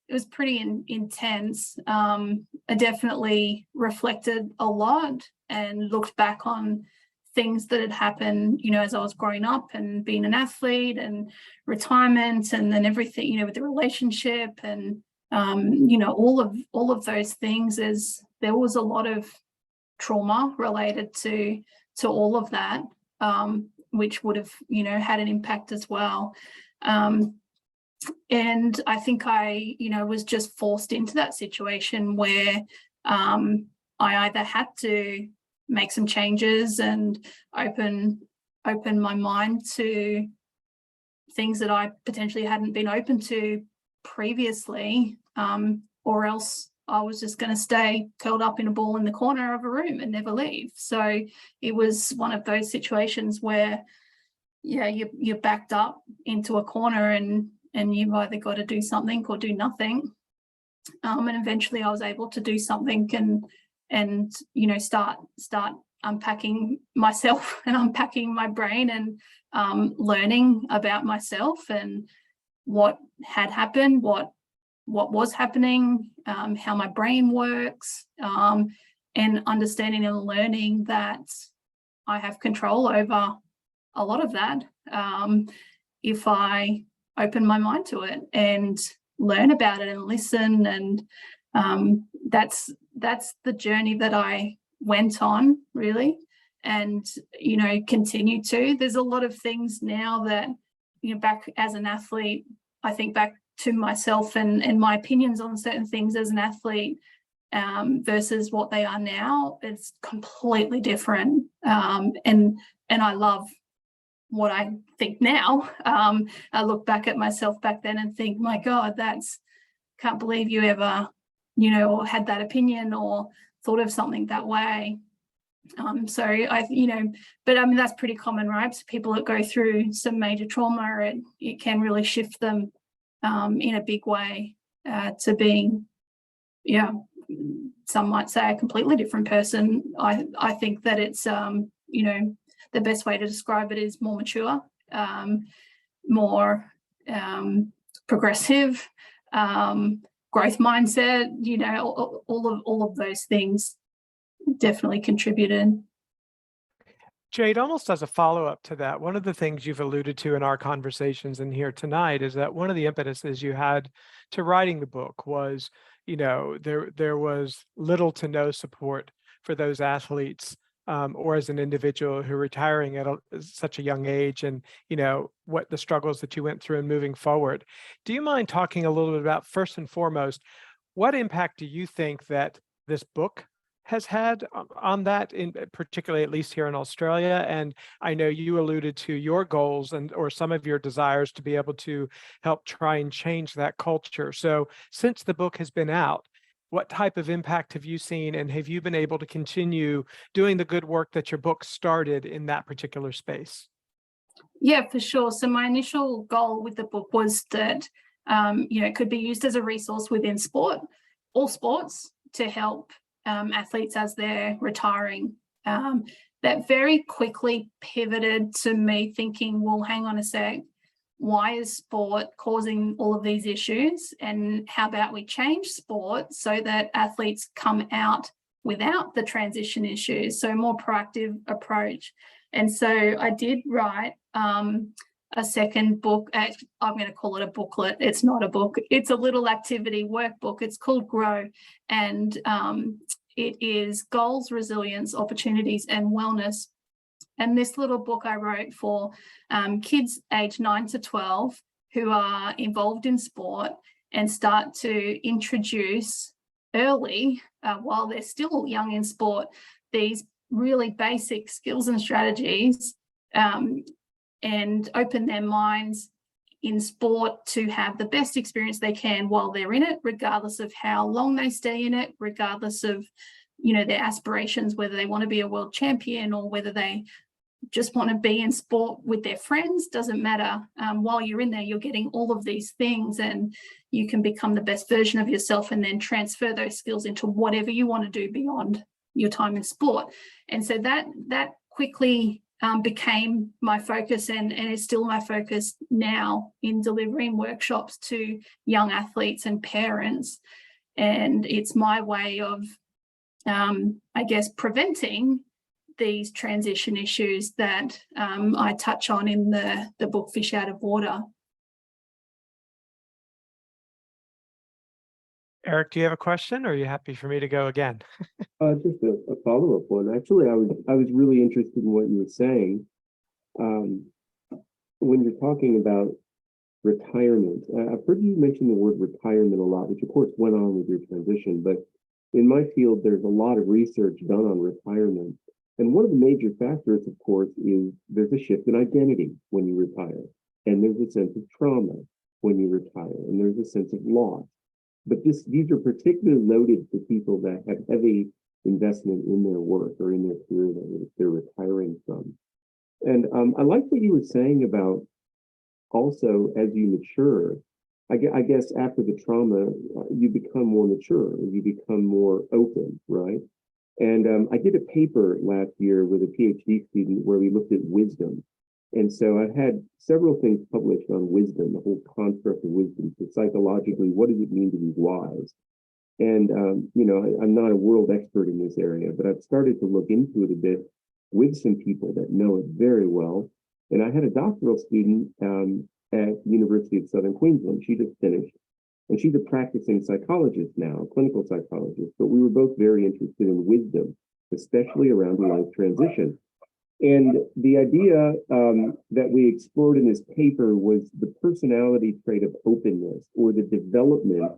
it was pretty intense. I definitely reflected a lot and looked back on things that had happened, as I was growing up and being an athlete and retirement, and then everything, with the relationship and all of those things. There was a lot of trauma related to all of that, which would have had an impact as well. And I think I was just forced into that situation where I either had to make some changes and open my mind to things that I potentially hadn't been open to previously, or else I was just going to stay curled up in a ball in the corner of a room and never leave. So it was one of those situations where, you're backed up into a corner and you've either got to do something or do nothing. And eventually I was able to do something and start unpacking myself and unpacking my brain and learning about myself and what had happened, what was happening, how my brain works, and understanding and learning that I have control over a lot of that if I open my mind to it and learn about it and listen. And that's the journey that I went on, really, and continue to. There's a lot of things now that back as an athlete, I think back to myself and my opinions on certain things as an athlete versus what they are now. It's completely different, and I love what I think now. I look back at myself back then and think, my God, can't believe you ever, or had that opinion or thought of something that way. So but I mean, that's pretty common, right? So people that go through some major trauma, it can really shift them in a big way to being, some might say a completely different person. I think that it's, the best way to describe it is more mature, more progressive, growth mindset, all of those things definitely contributed. Jade, almost as a follow-up to that, one of the things you've alluded to in our conversations in here tonight is that one of the impetuses you had to writing the book was, there was little to no support for those athletes or as an individual who are retiring at such a young age, and what the struggles that you went through and moving forward. Do you mind talking a little bit about, first and foremost, what impact do you think that this book has had on that, in particularly, at least here in Australia? And I know you alluded to your goals or some of your desires to be able to help try and change that culture. So since the book has been out, what type of impact have you seen, and have you been able to continue doing the good work that your book started in that particular space? Yeah, for sure. So my initial goal with the book was that it could be used as a resource within all sports, to help athletes as they're retiring. That very quickly pivoted to me thinking, well, hang on a sec, why is sport causing all of these issues? And how about we change sport so that athletes come out without the transition issues? So a more proactive approach. And so I did write a second book. I'm going to call it a booklet. It's not a book. It's a little activity workbook. It's called Grow. And it is goals, resilience, opportunities, and wellness. And this little book I wrote for kids aged 9 to 12 who are involved in sport, and start to introduce early, while they're still young in sport, these really basic skills and strategies, and open their minds in sport to have the best experience they can while they're in it, regardless of how long they stay in it, regardless of their aspirations, whether they want to be a world champion or whether they just want to be in sport with their friends. Doesn't matter. While you're in there, you're getting all of these things, and you can become the best version of yourself and then transfer those skills into whatever you want to do beyond your time in sport. And so that quickly became my focus, and is still my focus now in delivering workshops to young athletes and parents. And it's my way of, I guess, preventing these transition issues that I touch on in the book Fish Out of Water. Eric, do you have a question, or are you happy for me to go again? Just a follow-up one. Actually, I was really interested in what you were saying. When you're talking about retirement, I've heard you mention the word retirement a lot, which of course went on with your transition, but in my field, there's a lot of research done on retirement. And one of the major factors, of course, is there's a shift in identity when you retire, and there's a sense of trauma when you retire, and there's a sense of loss. But these are particularly loaded for people that have heavy investment in their work or in their career that they're retiring from. And I like what you were saying about also, as you mature, I guess after the trauma, you become more mature, you become more open, right? And I did a paper last year with a PhD student where we looked at wisdom. And so I've had several things published on wisdom, the whole construct of wisdom. So psychologically, what does it mean to be wise? And, I'm not a world expert in this area, but I've started to look into it a bit with some people that know it very well. And I had a doctoral student at the University of Southern Queensland. She just finished. And she's a practicing psychologist now, a clinical psychologist. But we were both very interested in wisdom, especially around life transition. And the idea that we explored in this paper was the personality trait of openness, or the development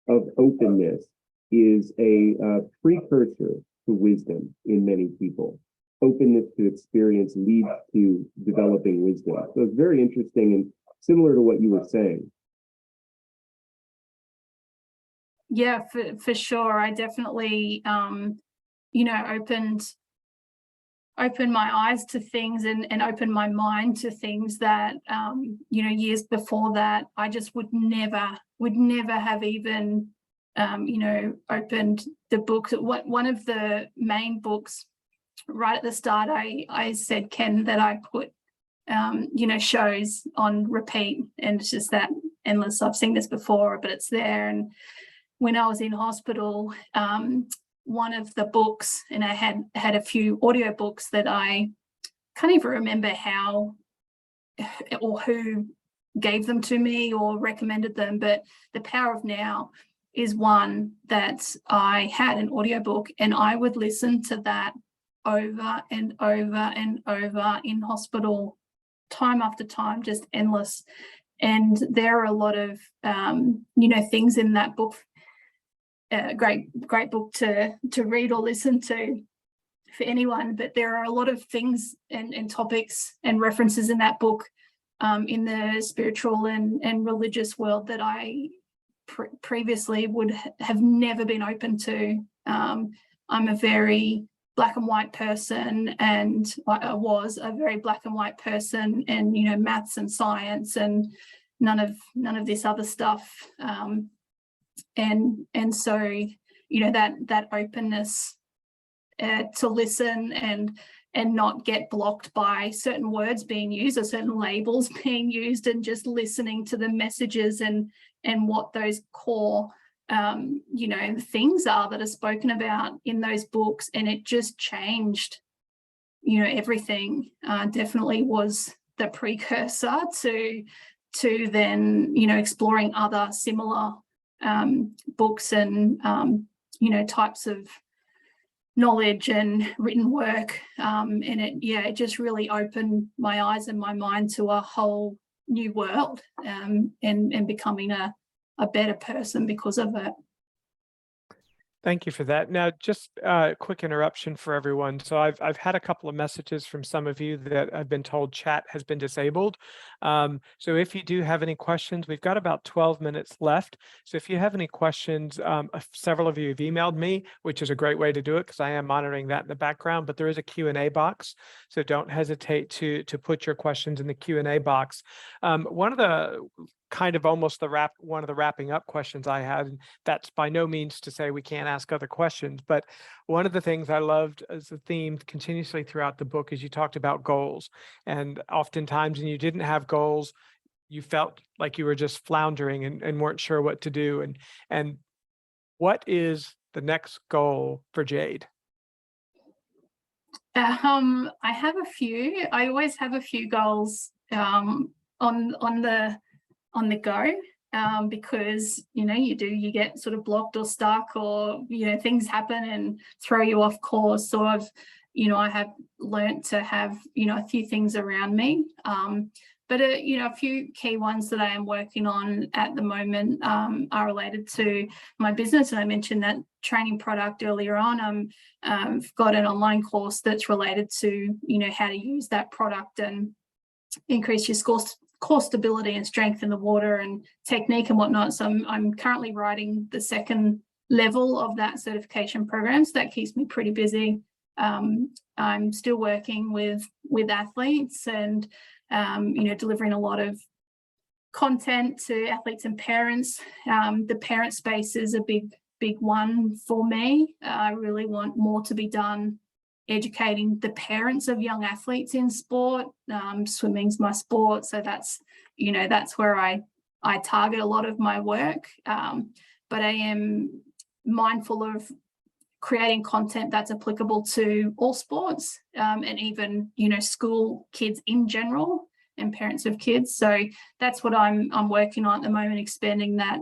of openness is a precursor to wisdom in many people. Openness to experience leads to developing wisdom. So it's very interesting and similar to what you were saying. Yeah, for sure. I definitely, opened my eyes to things and opened my mind to things that, years before that, I just would never have even, opened the book. One of the main books right at the start, I said, Ken, that I put, shows on repeat, and it's just that endless. I've seen this before, but it's there. And when I was in hospital, one of the books, and I had a few audiobooks that I can't even remember how or who gave them to me or recommended them, but The Power of Now is one that I had an audiobook, and I would listen to that over and over and over in hospital, time after time, just endless. And there are a lot of things in that book a great book to read or listen to for anyone, but there are a lot of things and topics and references in that book in the spiritual and religious world that I previously would have never been open to. I'm a very black and white person, and I was a very black and white person, and maths and science and none of this other stuff, and so that openness to listen and not get blocked by certain words being used or certain labels being used, and just listening to the messages and what those core things are that are spoken about in those books. And it just changed everything. Definitely was the precursor to then exploring other similar books and types of knowledge and written work, and it just really opened my eyes and my mind to a whole new world, and becoming a better person because of it. Thank you for that. Now, just a quick interruption for everyone. So I've had a couple of messages from some of you that I've been told chat has been disabled. So if you do have any questions, we've got about 12 minutes left. So if you have any questions, several of you have emailed me, which is a great way to do it because I am monitoring that in the background, but there is a Q&A box. So don't hesitate to put your questions in the Q&A box. One of the kind of almost one of the wrapping up questions I had, and that's by no means to say we can't ask other questions, but one of the things I loved as a theme continuously throughout the book is you talked about goals. And oftentimes when you didn't have goals, you felt like you were just floundering and weren't sure what to do. And what is the next goal for Jade? I have a few. I always have a few goals on the go, because you get sort of blocked or stuck, or things happen and throw you off course. So I have learnt to have a few things around me, but a few key ones that I am working on at the moment are related to my business. And I mentioned that training product earlier on. I've got an online course that's related to how to use that product and increase your core stability and strength in the water and technique and whatnot. So I'm currently writing the second level of that certification program, so that keeps me pretty busy. I'm still working with athletes and delivering a lot of content to athletes and parents. The parent space is a big one for me. I really want more to be done educating the parents of young athletes in sport. Swimming's my sport, so that's where I target a lot of my work. But I am mindful of creating content that's applicable to all sports, and even school kids in general and parents of kids. So that's what I'm working on at the moment, expanding that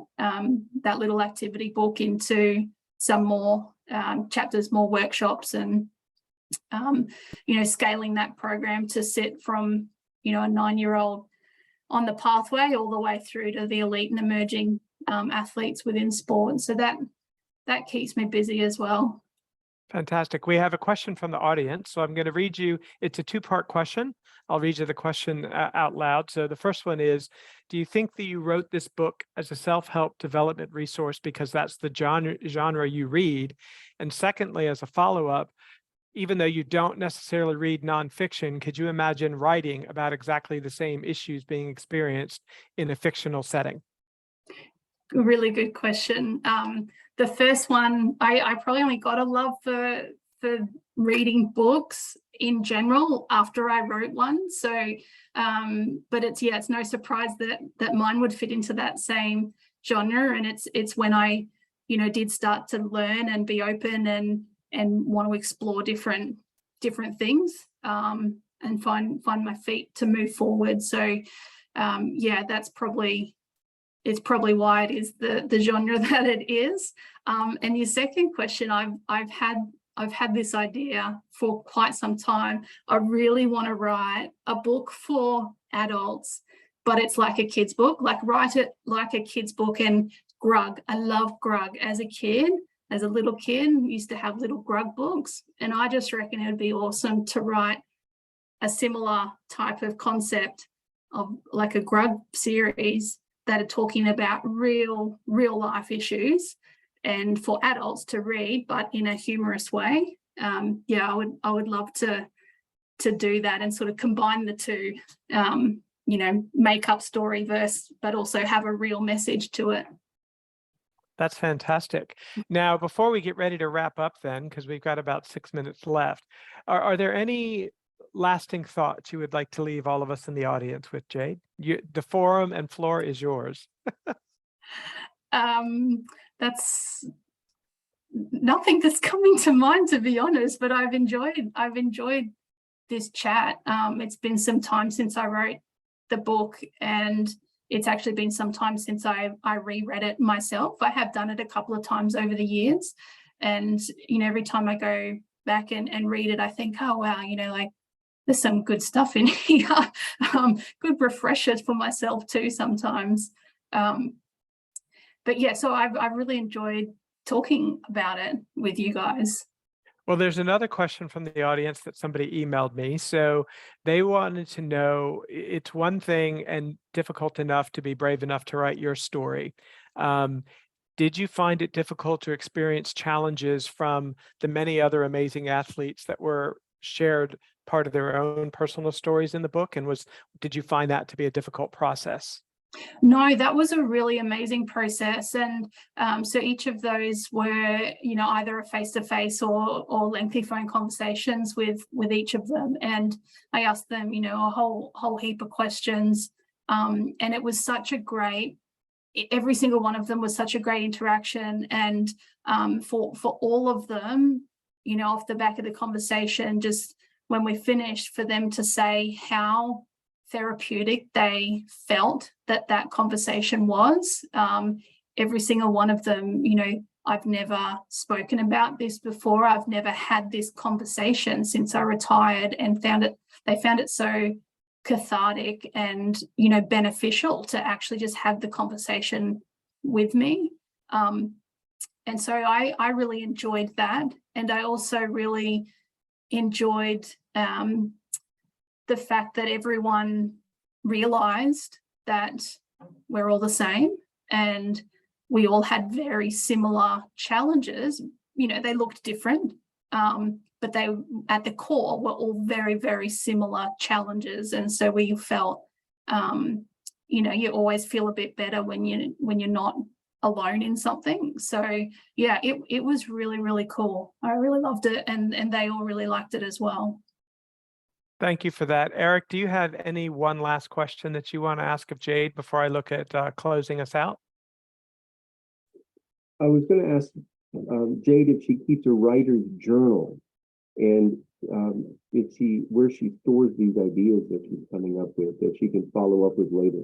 little activity book into some more chapters, more workshops, and scaling that program to sit from a 9-year-old on the pathway all the way through to the elite and emerging athletes within sport. So that keeps me busy as well. Fantastic. We have a question from the audience, so I'm going to read you. It's a two-part question. I'll read you the question out loud. So the first one is, do you think that you wrote this book as a self-help development resource because that's the genre you read? And secondly, as a follow-up, even though you don't necessarily read nonfiction, could you imagine writing about exactly the same issues being experienced in a fictional setting? Really good question. The first one, I probably only got a love for reading books in general after I wrote one. So, but it's no surprise that mine would fit into that same genre. And it's when I, did start to learn and be open and want to explore different things, and find my feet to move forward. So that's probably why it is the genre that it is. And your second question, I've had this idea for quite some time. I really want to write a book for adults, but it's like a kid's book, like write it like a kid's book and Grug. I love Grug as a kid. As a little kid, used to have little Grug books, and I just reckon it would be awesome to write a similar type of concept of like a Grug series that are talking about real life issues and for adults to read, but in a humorous way. Yeah, I would love to do that and sort of combine the two, you know, make up story verse, but also have a real message to it. That's fantastic. Now, before we get ready to wrap up then, because we've got about 6 minutes left, are there any lasting thoughts you would like to leave all of us in the audience with, Jade? The forum and floor is yours. That's nothing that's coming to mind, to be honest, but I've enjoyed this chat. It's been some time since I wrote the book, and it's actually been some time since I reread it myself. I have done it a couple of times over the years, and you know, every time I go back and read it, I think, oh wow, you know, like there's some good stuff in here. Good refreshers for myself too sometimes. But yeah, so I've really enjoyed talking about it with you guys. Well, there's another question from the audience that somebody emailed me. So they wanted to know, it's one thing and difficult enough to be brave enough to write your story. Did you find it difficult to experience challenges from the many other amazing athletes that were shared part of their own personal stories in the book? And did you find that to be a difficult process? No, that was a really amazing process. And so each of those were, you know, either a face-to-face or lengthy phone conversations with each of them. And I asked them, you know, a whole heap of questions. And it was such a great, every single one of them was such a great interaction. And for all of them, you know, off the back of the conversation, just when we finished, for them to say how therapeutic they felt that conversation was. Every single one of them, you know, I've never spoken about this before. I've never had this conversation since I retired, and they found it so cathartic and, you know, beneficial to actually just have the conversation with me. And so I really enjoyed that. And I also really enjoyed the fact that everyone realized that we're all the same and we all had very similar challenges. You know, they looked different, but they, at the core, were all very, very similar challenges. And so we felt, you know, you always feel a bit better when you're not alone in something. So yeah, it was really, really cool. I really loved it, and they all really liked it as well. Thank you for that. Eric, do you have any one last question that you want to ask of Jade before I look at closing us out? I was going to ask Jade if she keeps a writer's journal, and where she stores these ideas that she's coming up with that she can follow up with later.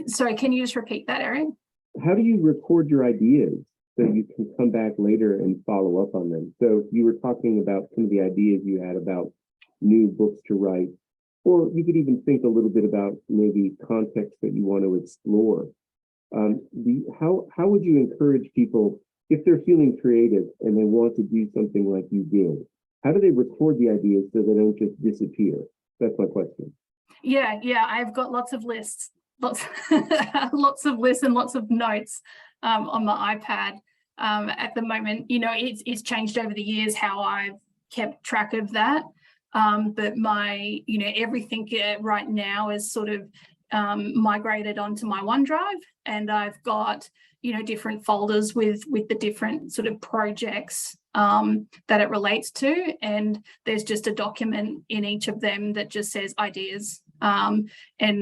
Sorry, can you just repeat that, Eric? How do you record your ideas so you can come back later and follow up on them? So you were talking about some of the ideas you had about new books to write, or you could even think a little bit about maybe context that you want to explore. How would you encourage people, if they're feeling creative and they want to do something like you did, how do they record the ideas so they don't just disappear? That's my question. Yeah, I've got lots of lists, lots of lists and lots of notes on my iPad. At the moment, you know, it's changed over the years how I've kept track of that. But my, you know, everything right now is sort of migrated onto my OneDrive, and I've got, you know, different folders with the different sort of projects that it relates to, and there's just a document in each of them that just says ideas, and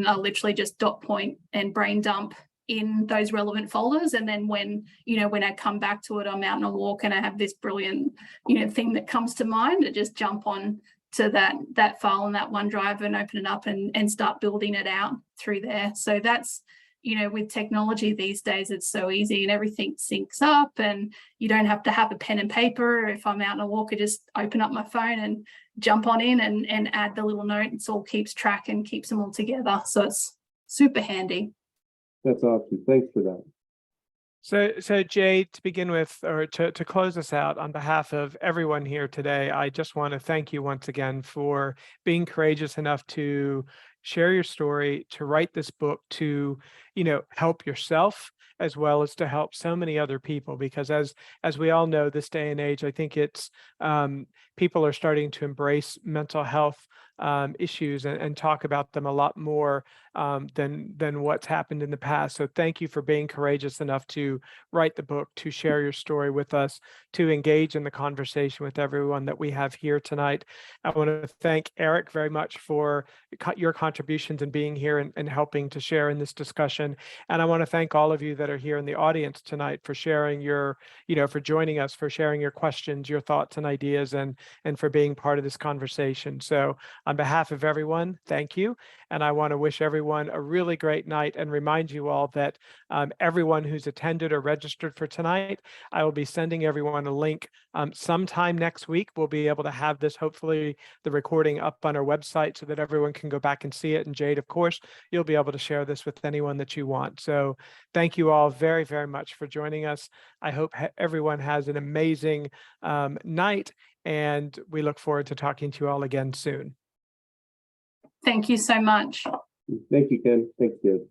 I'll literally just dot point and brain dump in those relevant folders. And then when I come back to it, I'm out on a walk and I have this brilliant, you know, thing that comes to mind, I just jump on to that file in that OneDrive and open it up and start building it out through there. So that's, you know, with technology these days, it's so easy and everything syncs up, and you don't have to have a pen and paper. If I'm out on a walk, I just open up my phone and jump on in and add the little note. It all keeps track and keeps them all together. So it's super handy. That's awesome. Thanks for that. So Jade, to begin with, or to close us out, on behalf of everyone here today, I just want to thank you once again for being courageous enough to share your story, to write this book, to, help yourself as well as to help so many other people. Because as we all know, this day and age, I think it's people are starting to embrace mental health issues and talk about them a lot more than what's happened in the past. So thank you for being courageous enough to write the book, to share your story with us, to engage in the conversation with everyone that we have here tonight. I want to thank Eric very much for your contributions and being here and helping to share in this discussion. And I want to thank all of you that are here in the audience tonight for sharing for joining us, for sharing your questions, your thoughts and ideas, and for being part of this conversation. So on behalf of everyone, thank you. And I want to wish everyone a really great night and remind you all that everyone who's attended or registered for tonight, I will be sending everyone a link sometime next week. We'll be able to have this, hopefully the recording up on our website so that everyone can go back and see it. And Jade, of course, you'll be able to share this with anyone that you want. So thank you all very, very much for joining us. I hope everyone has an amazing night, and we look forward to talking to you all again soon. Thank you so much. Thank you, Ken. Thanks, Jade.